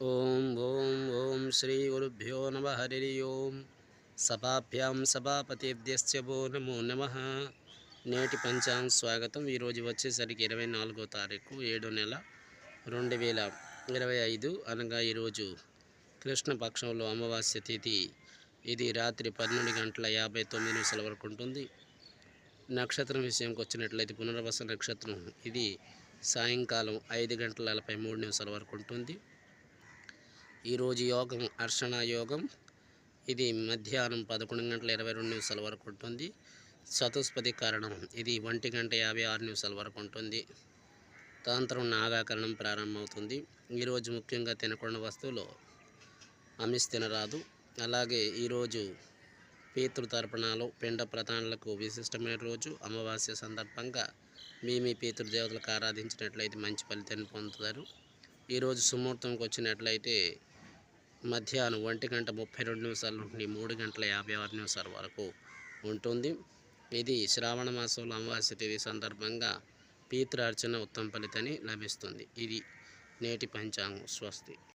ఓం శ్రీ గురుభ్యో నమ హరి ఓం సభాభ్యాం సభాపతిభ్యశ్చ భో నమో నమః. నేటి పంచాంగ స్వాగతం. ఈరోజు వచ్చేసరికి 24వ తారీఖు 7వ నెల 2025 అనగా ఈరోజు కృష్ణపక్షంలో అమావాస్య తిథి. ఇది రాత్రి 12:59 వరకు ఉంటుంది. నక్షత్రం విషయంకి వచ్చినట్లయితే పునర్వస నక్షత్రం ఇది సాయంకాలం 5:43 వరకు ఉంటుంది. ఈరోజు యోగం అర్షణ యోగం, ఇది మధ్యాహ్నం 11:22 వరకు ఉంటుంది. చతుస్పతి కారణం ఇది 1:56 వరకు ఉంటుంది. తాంత్రం నాగాకరణం ప్రారంభమవుతుంది. ఈరోజు ముఖ్యంగా తినకుండా వస్తువులు అమిస్ తినరాదు. అలాగే ఈరోజు పితృతర్పణాలు పిండ ప్రధానాలకు విశిష్టమైన రోజు. అమావాస్య సందర్భంగా మీ పితృదేవతలకు ఆరాధించినట్లయితే మంచి ఫలితాన్ని పొందుతారు. ఈరోజు సుముహూర్తంకి వచ్చినట్లయితే మధ్యాహ్నం 1:32 నుండి 3:56 వరకు ఉంటుంది. ఇది శ్రావణ మాసంలో అమావాస్య తిథి సందర్భంగా పితృ అర్చన ఉత్తమ ఫలితాన్ని లభిస్తుంది. ఇది నేటి పంచాంగం. స్వస్తి.